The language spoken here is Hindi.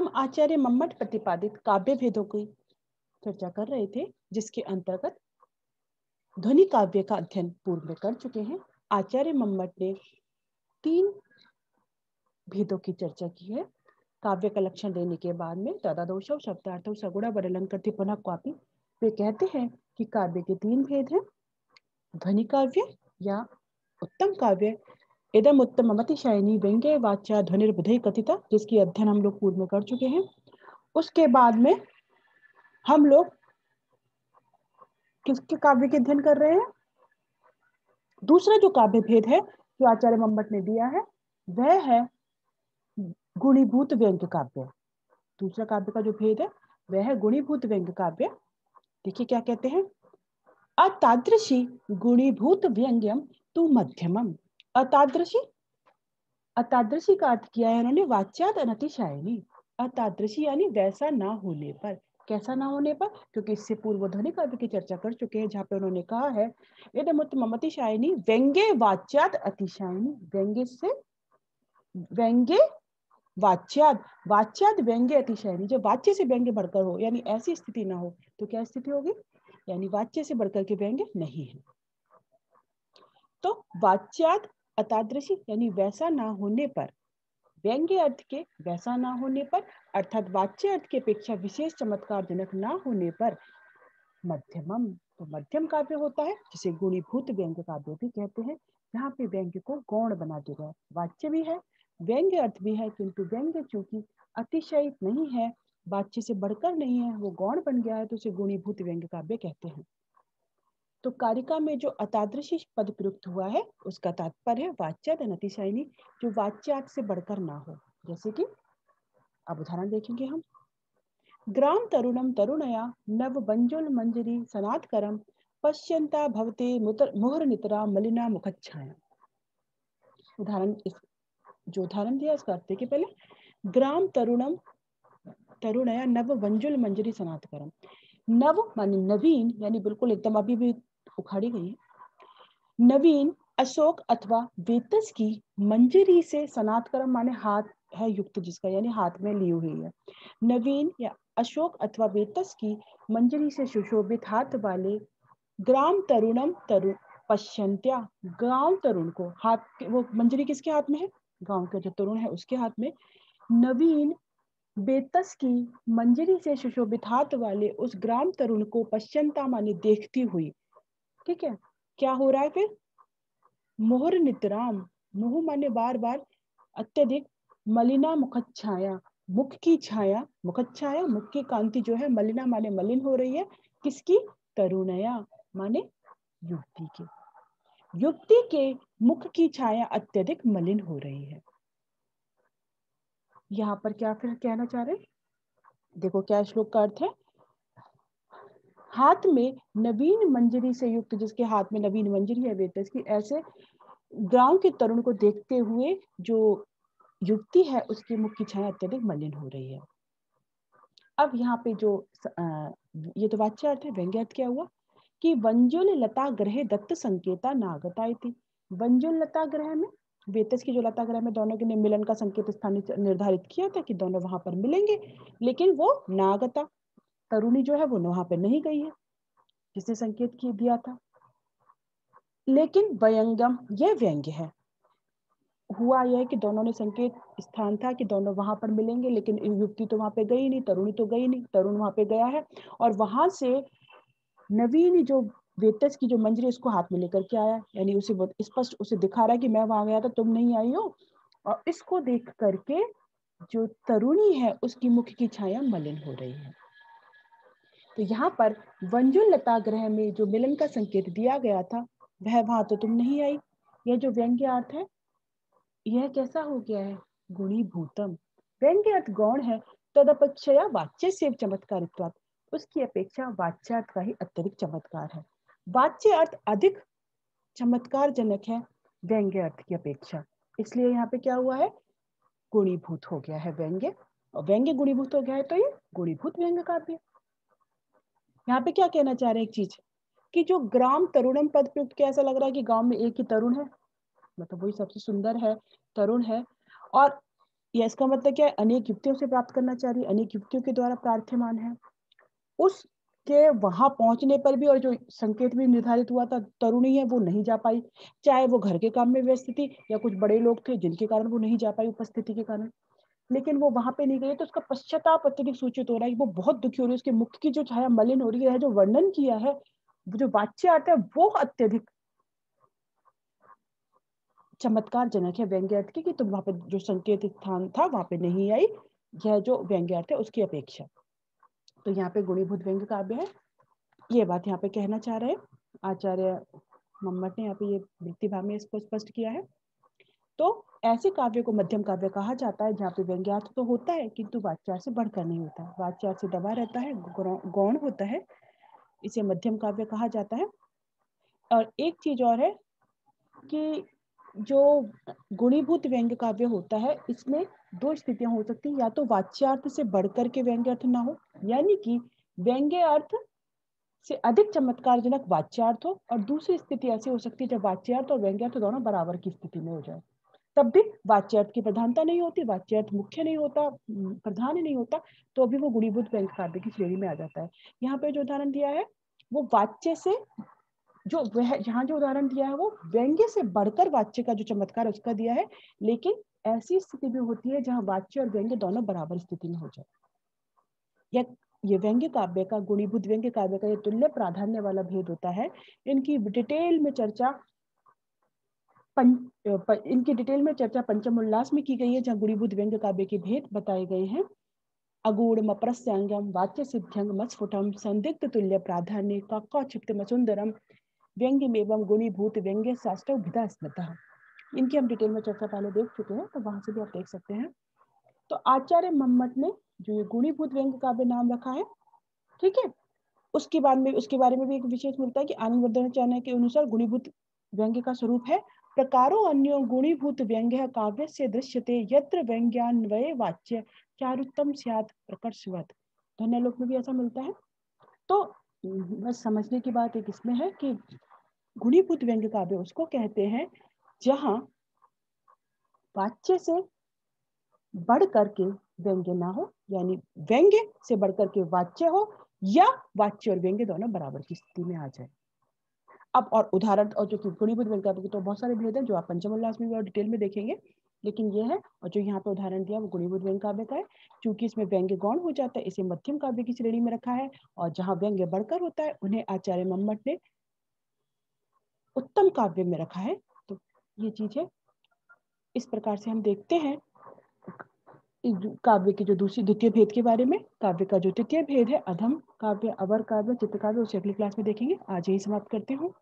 हम आचार्य मम्मट प्रतिपादित काव्य भेदों की चर्चा कर रहे थे, जिसके अंतर्गत ध्वनि काव्य का अध्ययन पूर्व में कर चुके हैं। आचार्य मम्मट ने 3 भेदों की चर्चा की है। काव्य का लक्षण देने के बाद में तदादोषौ शब्दार्थौ सगुणा वरलंकृति पुनः क्वापि वे कहते हैं कि काव्य के 3 भेद हैं, ध्वनि काव्य या उत्तम काव्य, इदम उत्तम अतिशयनी व्यंग्य वाच्या ध्वनिर्बुधै कथिता, जिसकी अध्ययन हम लोग पूर्व में कर चुके हैं। उसके बाद में हम लोग किसके काव्य के अध्ययन कर रहे हैं? दूसरा जो काव्य भेद है जो आचार्य मम्मट ने दिया है वह है गुणीभूत व्यंग्य काव्य। दूसरा काव्य का जो भेद है वह है गुणीभूत व्यंग्य काव्य। देखिए क्या कहते हैं, अतादृशी गुणीभूत व्यंग्यम तु मध्यमम। अतादृशी, अतादृशी का अर्थ किया है उन्होंने वाच्यात अनतिशायनी। अतादृशी यानी वैसा ना होने पर। कैसा ना होने पर? क्योंकि इससे पूर्व ध्वनि काव्य की चर्चा कर चुके हैं, जहां पे उन्होंने कहा है इदमुत्तमम अतिशायनी व्यंग्य वाच्यात अतिशायनी। व्यंग्य से व्यंग्य वाच्यात, वाच्यात व्यंग्य अतिशयनी, जब वाच्य से व्यंग्य बढ़कर हो, यानी ऐसी स्थिति ना हो तो क्या स्थिति होगी? यानी वाच्य से बढ़कर के व्यंग्य नहीं है। तो वाच्यात अतादृशी यानी वैसा ना होने पर, व्यंग्य अर्थ के वैसा ना होने पर, अर्थात वाच्य अर्थ की अपेक्षा विशेष चमत्कार जनक ना होने पर मध्यमम, तो मध्यम काव्य होता है, जिसे गुणीभूत व्यंग्य काव्य भी कहते हैं, जहाँ पे व्यंग्य को गौण बना दिया गया। वाच्य भी है, व्यंग्य अर्थ भी है, किंतु व्यंग्य चूंकि अतिशयित नहीं है, वाच्य से बढ़कर नहीं है, वो गौण बन गया है, तो उसे गुणीभूत व्यंग्य काव्य कहते हैं। तो कारिका में जो अतादृशी पद प्रयुक्त हुआ है उसका तात्पर्य वाच्यात अतिशयनी, जो वाच्यात से बढ़कर ना हो। जैसे कि अब उदाहरण देखेंगे हम, ग्राम तरुणम तरुणया नव बंजुल मंजरी सनातकरम पश्यंता भवते मुहर नितरा मलिना मुखच्छाया। उदाहरण, जो उदाहरण दिया इसका अर्थ देखिए पहले, ग्राम तरुणम तरुणया नव बंजुल मंजरी सनातकरम। नव माने नवीन, यानी बिल्कुल एकदम अभी भी उखाड़ी गई है, नवीन अशोक अथवा वेतस की मंजरी से, सनातकरम माने हाथ है युक्त जिसका, यानी हाथ में ली हुई है। नवीन या अशोक अथवा वेतस की मंजरी से सुशोभित हाथ वाले ग्राम तरुणम तरुण पश्यंत्या, गांव तरुण को, हाथ वो मंजरी किसके हाथ में है? गांव का जो तरुण है उसके हाथ में। नवीन बेतस की मंजरी से सुशोभित हाथ वाले उस ग्राम तरुण को पश्यंता माने देखती हुई, ठीक है, क्या हो रहा है फिर? मोहर नितराम, मोह माने बार बार, अत्यधिक, मलिना मुखच्छाया, मुख की छाया, मुखच्छाया मुख की कांति जो है, मलिना माने मलिन हो रही है, किसकी? तरुणया माने युवती की, युवती के मुख की छाया अत्यधिक मलिन हो रही है। यहाँ पर क्या फिर कहना चाह रहे? देखो क्या श्लोक का अर्थ है, हाथ में नवीन मंजरी से युक्त, जिसके हाथ में नवीन मंजरी है वेतस की, ऐसे गांव के तरुण को देखते हुए जो युक्ति है उसके मुख की छाया अत्यधिक मलिन हो रही है। अब यहाँ पे जो ये तो वाच्य अर्थ है, व्यंग्य अर्थ क्या हुआ कि वंजुल लता ग्रहे दत्त संकेता नागता इति। वंजुल लता ग्रह में, वेतस की जो लता ग्रह में दोनों के ने मिलन का संकेत स्थान निर्धारित किया था कि दोनों वहां पर मिलेंगे, लेकिन वो नागता, तरुणी जो है वो वहां पर नहीं गई है जिसने संकेत दिया था। लेकिन वयंगम, यह व्यंग्य है, हुआ यह कि दोनों ने संकेत स्थान था कि दोनों वहां पर मिलेंगे, लेकिन युवती तो वहां पे गई नहीं, तरुणी तो गई नहीं, तरुण वहां पे गया है और वहां से नवीन जो वेतस की जो मंजरी उसको हाथ में लेकर के आया, यानी उसे बहुत स्पष्ट उसे दिखा रहा है कि मैं वहां गया था, तुम नहीं आई हो। और इसको देख करके जो तरुणी है उसकी मुख की छाया मलिन हो रही है। तो यहाँ पर वंजुल लता ग्रह में जो मिलन का संकेत दिया गया था वह वहां तो तुम नहीं आई। यह जो व्यंग्य अर्थ है यह कैसा हो गया है? गुणीभूतम। व्यंग्य अर्थ गौण है, तदपेक्षया वाच्य से चमत्कारित्वात्, उसकी अपेक्षा वाच्यार्थ का ही अत्यधिक चमत्कार है। वाच्य अर्थ अधिक चमत्कार जनक है व्यंग्य अर्थ की अपेक्षा, इसलिए यहाँ पे क्या हुआ है? गुणीभूत हो गया है व्यंग्य, और व्यंग्य गुणीभूत हो गया है तो ये गुणीभूत व्यंग्य काव्य। यहाँ पे क्या कहना चाह रहे हैं एक चीज, कि जो ग्राम तरुणम पद प्रयुक्त के ऐसा लग रहा है कि गांव में एक ही तरुण है, मतलब वही सबसे सुंदर है, तरुण है, और या इसका मतलब क्या है, अनेक युक्तियों से प्राप्त करना चाह रही है, अनेक युक्तियों के द्वारा प्रार्थ्यमान है। उसके वहां पहुंचने पर भी और जो संकेत भी निर्धारित हुआ था, तरुणी है वो नहीं जा पाई, चाहे वो घर के काम में व्यस्त थी या कुछ बड़े लोग थे जिनके कारण वो नहीं जा पाई उपस्थिति के कारण, लेकिन वो वहां पे नहीं गई, तो उसका पश्चाताप अत्यधिक सूचित हो रहा है, वो बहुत दुखी हो रही है, उसके मुख की जो छाया मलिन हो रही है, जो वर्णन किया है, जो वाच्य आता है वो अत्यधिक चमत्कार जनक है व्यंग्य अर्थ की, कि तुम वहां पे जो संकेत स्थान था वहां पे नहीं आई, यह जो व्यंग्य अर्थ है उसकी अपेक्षा। तो यहाँ पे गुणीभूत व्यंग्य काव्य है, ये बात यहाँ पे कहना चाह रहे हैं आचार्य मम्मट ने यहाँ पे ये वृत्तिभाव में इसको स्पष्ट किया है। तो ऐसे काव्य को मध्यम काव्य कहा जाता है, जहाँ पे व्यंग्यार्थ तो होता है किंतु वाच्यार्थ से बढ़कर नहीं होता, वाच्यार्थ से दबा रहता है, गौण होता है, इसे मध्यम काव्य कहा जाता है। और एक चीज और है कि जो गुणीभूत व्यंग्य काव्य होता है, इसमें दो स्थितियां हो सकती हैं, या तो वाच्यार्थ से बढ़कर के व्यंग्य अर्थ ना हो, यानी कि व्यंग्य अर्थ से अधिक चमत्कारजनक वाच्यार्थ हो, और दूसरी स्थिति ऐसी हो सकती है जब वाच्यार्थ और व्यंग्यार्थ दोनों बराबर की स्थिति में हो जाए, तब भी वाच्यार्थ की प्रधानता नहीं होती, वाच्यार्थ मुख्य नहीं होता, प्रधान नहीं होता, तो अभी वो गुणीभूत व्यंग्य काव्य की श्रेणी में आ जाता है। यहाँ पे जो उदाहरण दिया है वो वाच्य से, जो वह यहाँ जो उदाहरण दिया है वो व्यंग्य से बढ़कर वाच्य का जो चमत्कार है उसका दिया है, लेकिन ऐसी स्थिति भी होती है जहाँ वाच्य और व्यंग्य दोनों बराबर स्थिति में हो जाए। या ये व्यंग्य काव्य का, गुणीभूत व्यंग्य काव्य का ये तुल्य प्राधान्य वाला भेद होता है। इनकी डिटेल में चर्चा इनकी डिटेल में चर्चा पंचम उल्लास में की गई है, जहाँ गुणीभूत व्यंग्य काव्य के भेद बताए गए हैं। अगूढ़ मप्रस्यांगम वाच्य सिद्ध्यंग मस्फुटम संदिग्ध तुल्य प्राधान्य कौक्षिप्त सुंदरम व्यंग्यमेवं गुणीभूत व्यंग्य शास्त्र भिदा स्मृतः। इनकी हम डिटेल में चर्चा पहले देख चुके हैं, तो वहां से भी आप देख सकते हैं। तो आचार्य मम्मट ने जो ये गुणीभूत व्यंग्य काव्य नाम रखा है, ठीक है, उसके बारे में भी एक विशेष मिलता है कि आनंदवर्धनाचार्य के अनुसार गुणीभूत व्यंग्य का स्वरूप है प्रकारो अन्यो गुणीभूत व्यंग्य काव्य से दृश्यते यत्र व्यंग्यान्वये वाच्य चारुत्तम स्यात् प्रकर्षवत्। धन्यलोक में भी ऐसा मिलता है। तो बस समझने की बात एक इसमें है कि गुणीभूत व्यंग्य काव्य उसको कहते हैं जहां वाच्य से बढ़ करके व्यंग्य ना हो, यानी व्यंग्य से बढ़कर के वाच्य हो, या वाच्य और व्यंग्य दोनों बराबर की स्थिति में आ जाए। अब और उदाहरण और जो गुणीभूत व्यंग्य काव्य के तो बहुत सारे भेद हैं जो आप पंचम उल्लास में भी और डिटेल में देखेंगे, लेकिन ये है, और जो यहाँ पे उदाहरण दिया वो गुणीभूत व्यंग्य काव्य का है, क्योंकि इसमें व्यंग्य गौण हो जाता है, इसे मध्यम काव्य की श्रेणी में रखा है, और जहाँ व्यंग्य बढ़कर होता है उन्हें आचार्य मम्मट ने उत्तम काव्य में रखा है। तो ये चीज है, इस प्रकार से हम देखते हैं काव्य की जो द्वितीय भेद के बारे में। काव्य का जो तृतीय भेद है अधम काव्य, अवर काव्य, चित्त काव्य, उसे अगली क्लास में देखेंगे। आज यही समाप्त करते हूँ।